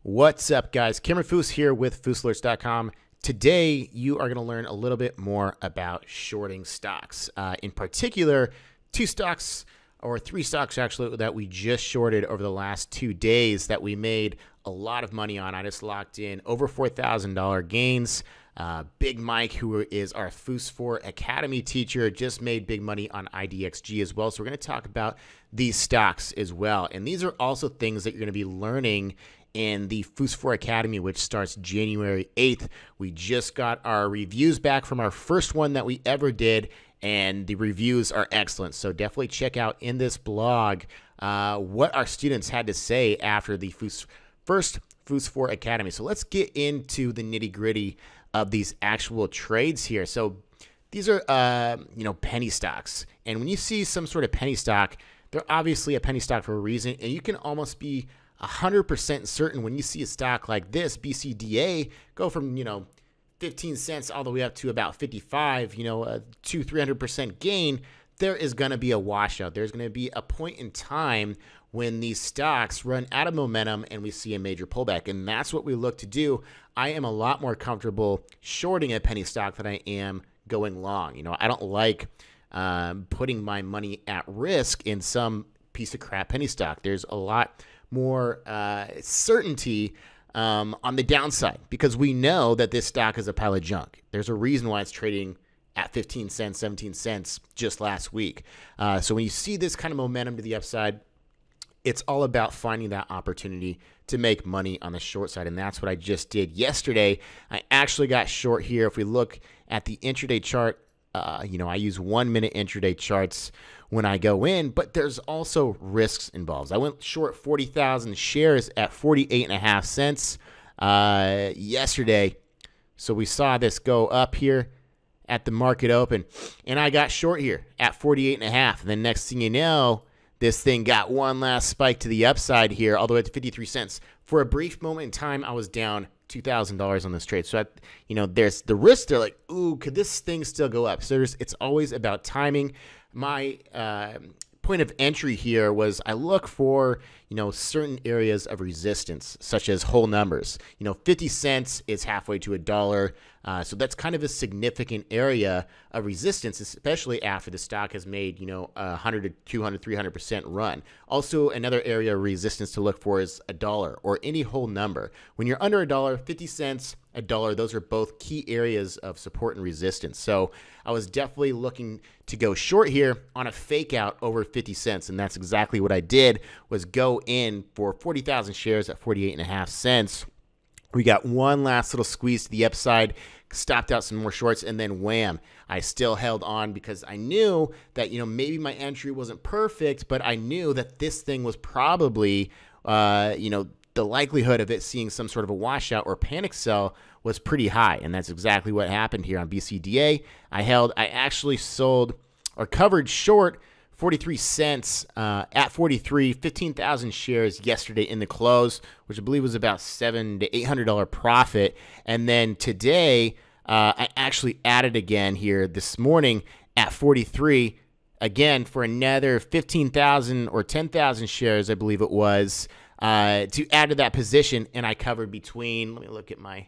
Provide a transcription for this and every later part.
What's up, guys? Cameron Foos here with FoosAlerts.com. Today, you are going to learn a little bit more about shorting stocks. In particular, two stocks, or three stocks actually, that we just shorted over the last 2 days that we made a lot of money on. I just locked in over $4,000 gains. Big Mike, who is our Fous4 Academy teacher, just made big money on IDXG as well. So we're going to talk about these stocks as well. And these are also things that you're going to be learning in the Fous4 Academy, which starts January 8th. We just got our reviews back from our first one that we ever did, and the reviews are excellent. So definitely check out in this blog what our students had to say after the first Fous4 Academy. So let's get into the nitty-gritty of these actual trades here. So these are penny stocks, and when you see some sort of penny stock, they're obviously a penny stock for a reason, and you can almost be 100% certain when you see a stock like this, BCDA, go from 15 cents all the way up to about 55, a 200-300% gain. There is going to be a washout. There's going to be a point in time when these stocks run out of momentum and we see a major pullback, and that's what we look to do. I am a lot more comfortable shorting a penny stock than I am going long. I don't like putting my money at risk in some piece of crap penny stock. There's a lot more certainty on the downside because we know that this stock is a pile of junk. There's a reason why it's trading at 15 cents, 17 cents just last week. So when you see this kind of momentum to the upside, it's all about finding that opportunity to make money on the short side, and that's what I just did yesterday. I actually got short here. If we look at the intraday chart, I use 1 minute intraday charts when I go in, but there's also risks involved. I went short 40,000 shares at 48.5 cents yesterday. So we saw this go up here at the market open, and I got short here at 48.5. And then next thing you know, this thing got one last spike to the upside here, all the way up to 53 cents. For a brief moment in time, I was down $2,000 on this trade. So, there's the risk. They're like, ooh, could this thing still go up? So it's always about timing. My point of entry here was I look for, certain areas of resistance, such as whole numbers. 50 cents is halfway to $1. So that's kind of a significant area of resistance, especially after the stock has made, 100 to 200, 300% run. Also, another area of resistance to look for is $1 or any whole number. When you're under $1, 50 cents, $1, those are both key areas of support and resistance. So I was definitely looking to go short here on a fake out over 50 cents. And that's exactly what I did, was go in for 40,000 shares at 48.5 cents. We got one last little squeeze to the upside, stopped out some more shorts, and then wham, I still held on because I knew that, maybe my entry wasn't perfect, but I knew that this thing was probably, the likelihood of it seeing some sort of a washout or panic sell was pretty high. And that's exactly what happened here on BCDA. I actually sold or covered short 43 cents at 43, 15,000 shares yesterday in the close, which I believe was about $700 to $800 profit. And then today, I actually added again here this morning at 43, again for another 15,000 or 10,000 shares, I believe it was, to add to that position. And I covered between, let me look at my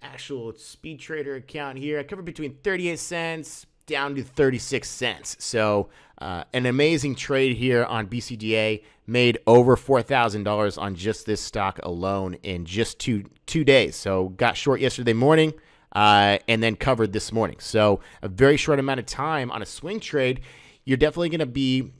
actual speed trader account here. I covered between 38 cents down to 36 cents. So an amazing trade here on BCDA. Made over $4,000 on just this stock alone in just two days. So got short yesterday morning and then covered this morning. So a very short amount of time on a swing trade. You're definitely going to be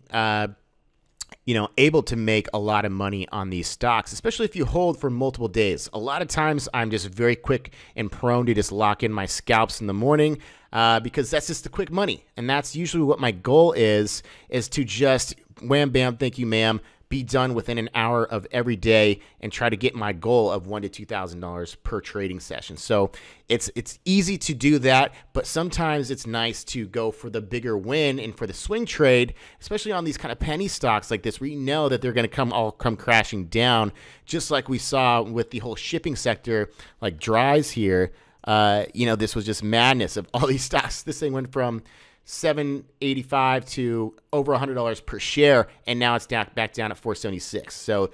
able to make a lot of money on these stocks, especially if you hold for multiple days. A lot of times I'm just very quick and prone to just lock in my scalps in the morning because that's just the quick money. And that's usually what my goal is to just wham, bam, thank you, ma'am, be done within an hour of every day and try to get my goal of $1,000 to $2,000 per trading session. So it's easy to do that, but sometimes it's nice to go for the bigger win and for the swing trade, especially on these kind of penny stocks like this, where you know that they're going to come crashing down, just like we saw with the whole shipping sector, like Dries here. This was just madness of all these stocks. This thing went from $7.85 to over $100 per share, and now it's back down at $4.76. So,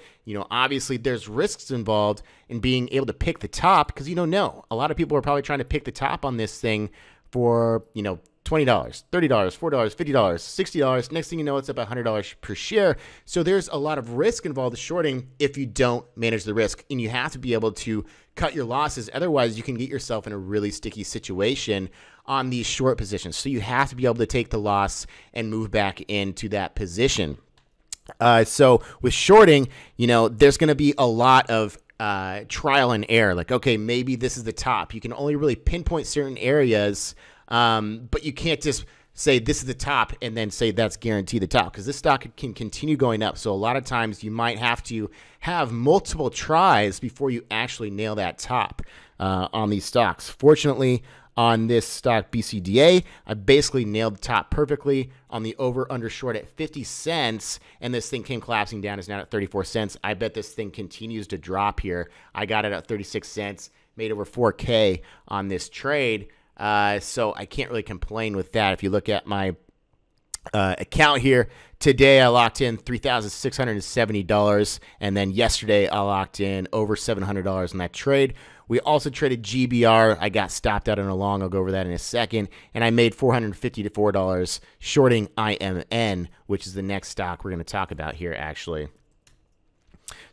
obviously there's risks involved in being able to pick the top, because you don't know. A lot of people are probably trying to pick the top on this thing for, $20, $30, $40, $50, $60. Next thing you know, it's about $100 per share. So there's a lot of risk involved with shorting if you don't manage the risk, and you have to be able to cut your losses. Otherwise, you can get yourself in a really sticky situation on these short positions. So you have to be able to take the loss and move back into that position. So with shorting, there's going to be a lot of trial and error. Like, okay, maybe this is the top. You can only really pinpoint certain areas, but you can't just say this is the top and then say that's guaranteed the top, because this stock can continue going up. So a lot of times you might have to have multiple tries before you actually nail that top on these stocks. Fortunately, on this stock BCDA, I basically nailed the top perfectly on the over-under short at 50 cents, and this thing came collapsing down. It's now at 34 cents. I bet this thing continues to drop here. I got it at 36 cents, made over 4K on this trade, so I can't really complain with that. If you look at my account here, today I locked in $3,670, and then yesterday I locked in over $700 in that trade. We also traded GBR. I got stopped out on a long. I'll go over that in a second. And I made $454 shorting IMN, which is the next stock we're going to talk about here, actually.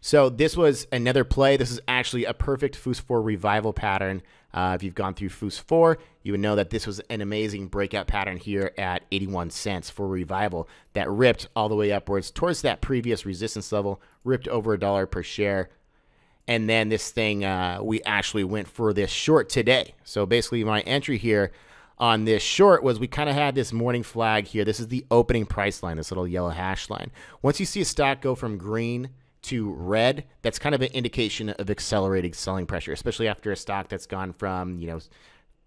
So this was another play. This is actually a perfect Fous4 revival pattern. If you've gone through Fous4, you would know that this was an amazing breakout pattern here at 81 cents for revival that ripped all the way upwards towards that previous resistance level, ripped over $1 per share. And then this thing, we actually went for this short today. So basically my entry here on this short was we kind of had this morning flag here. This is the opening price line, this little yellow hash line. Once you see a stock go from green to red, that's kind of an indication of accelerated selling pressure, especially after a stock that's gone from,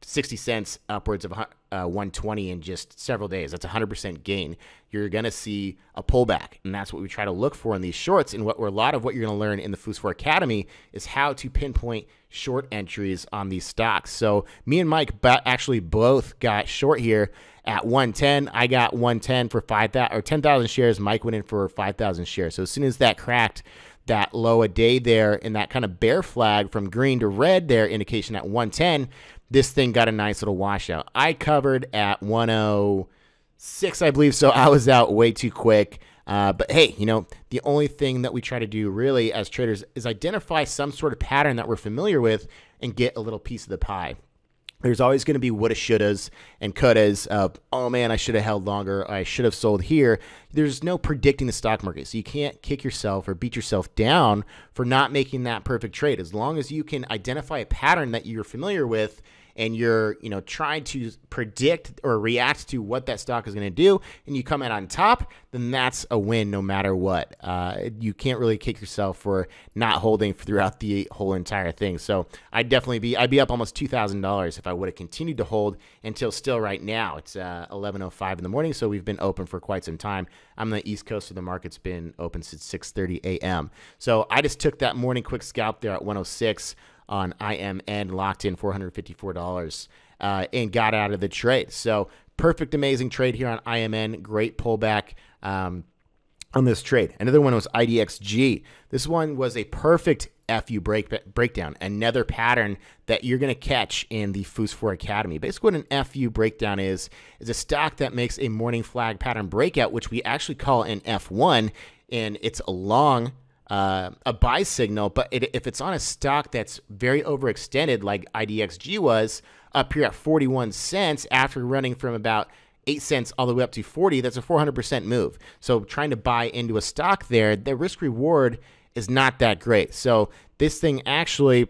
60 cents upwards of 120 in just several days. That's 100% gain. You're going to see a pullback, and that's what we try to look for in these shorts. And a lot of what you're going to learn in the Fous4 Academy is how to pinpoint short entries on these stocks. So me and Mike actually both got short here at 110. I got 110 for 5,000 or 10,000 shares. Mike went in for 5,000 shares. So as soon as that cracked that low a day there and that kind of bear flag from green to red there, indication at 110, this thing got a nice little washout. I covered at 106, I believe, so I was out way too quick. But hey, the only thing that we try to do really as traders is identify some sort of pattern that we're familiar with and get a little piece of the pie. There's always going to be woulda, shouldas, and couldas of, oh man, I should have held longer, or I should have sold here. There's no predicting the stock market, so you can't kick yourself or beat yourself down for not making that perfect trade. As long as you can identify a pattern that you're familiar with and you're, trying to predict or react to what that stock is going to do, and you come out on top, then that's a win no matter what. You can't really kick yourself for not holding throughout the whole entire thing. So I'd be up almost $2,000 if I would have continued to hold until still right now. It's 11:05 in the morning, so we've been open for quite some time. I'm on the East Coast, so the market's been open since 6:30 a.m. So I just took that morning quick scalp there at 106. On IMN, locked in $454 and got out of the trade. So perfect, amazing trade here on IMN. Great pullback on this trade. Another one was IDXG. This one was a perfect FU breakdown, another pattern that you're going to catch in the Fous4 Academy. Basically what an FU breakdown is a stock that makes a morning flag pattern breakout, which we actually call an F1, and it's a long a buy signal, but if it's on a stock that's very overextended like IDXG was up here at 41 cents after running from about 8 cents all the way up to 40, that's a 400% move. So trying to buy into a stock there, the risk reward is not that great. So this thing actually,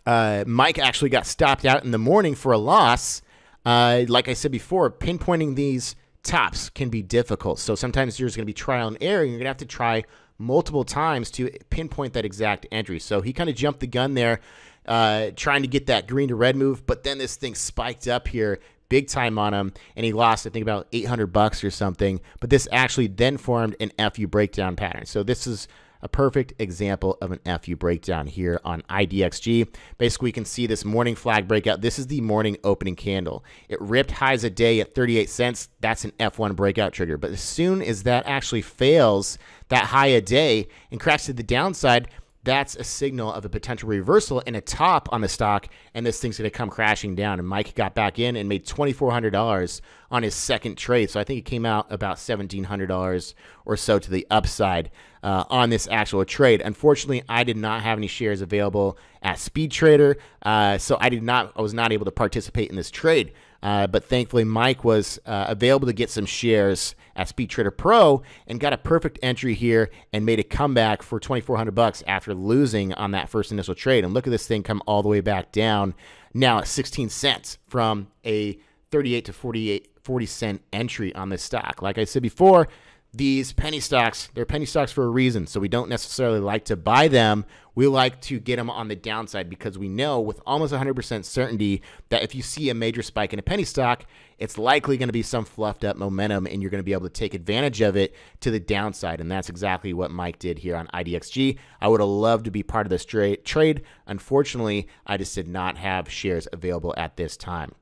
Mike actually got stopped out in the morning for a loss. Like I said before, pinpointing these tops can be difficult. So sometimes there's going to be trial and error, and you're going to have to try multiple times to pinpoint that exact entry. So he kind of jumped the gun there, trying to get that green to red move, but then this thing spiked up here big time on him, and he lost, I think, about $800 or something. But this actually then formed an FU breakdown pattern. So this is a perfect example of an FU breakdown here on IDXG. Basically, we can see this morning flag breakout. This is the morning opening candle. It ripped highs a day at 38 cents. That's an F1 breakout trigger. But as soon as that actually fails that high a day and cracks to the downside, that's a signal of a potential reversal and a top on the stock, and this thing's going to come crashing down. And Mike got back in and made $2,400 on his second trade. So I think it came out about $1,700 or so to the upside on this actual trade. Unfortunately, I did not have any shares available at Speed Trader, so I was not able to participate in this trade. But thankfully, Mike was available to get some shares at Speed Trader Pro and got a perfect entry here and made a comeback for $2,400 after losing on that first initial trade. And look at this thing come all the way back down now at 16 cents from a 38 to 40 cent entry on this stock. Like I said before, these penny stocks, they're penny stocks for a reason. So we don't necessarily like to buy them. We like to get them on the downside because we know with almost 100% certainty that if you see a major spike in a penny stock, it's likely going to be some fluffed up momentum and you're going to be able to take advantage of it to the downside. And that's exactly what Mike did here on IDXG. I would have loved to be part of this trade. Unfortunately, I just did not have shares available at this time.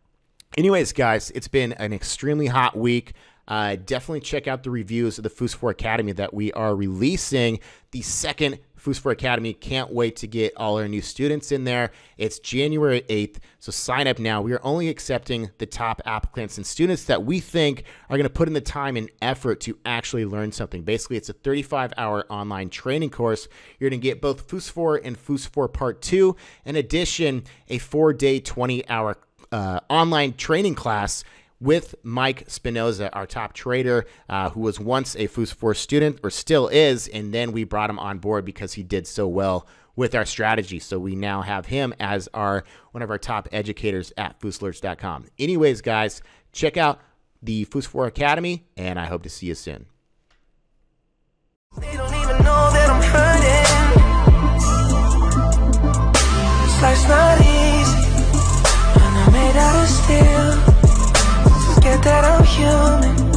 Anyways, guys, it's been an extremely hot week. Definitely check out the reviews of the Fous4 Academy that we are releasing. The second Fous4 Academy. Can't wait to get all our new students in there. It's January 8th, so sign up now. We are only accepting the top applicants and students that we think are going to put in the time and effort to actually learn something. Basically, it's a 35-hour online training course. You're going to get both Fous4 and Fous4 Part 2. In addition, a 4-day, 20-hour online training class with Mike Spinoza, our top trader, who was once a Fous4 student, or still is, and then we brought him on board because he did so well with our strategy. So we now have him as one of our top educators at Fousalerts.com. Anyways, guys, check out the Fous4 Academy, and I hope to see you soon. They don't even know that I'm hurting. Life's not easy, and I'm made out of steel. Get that I'm human.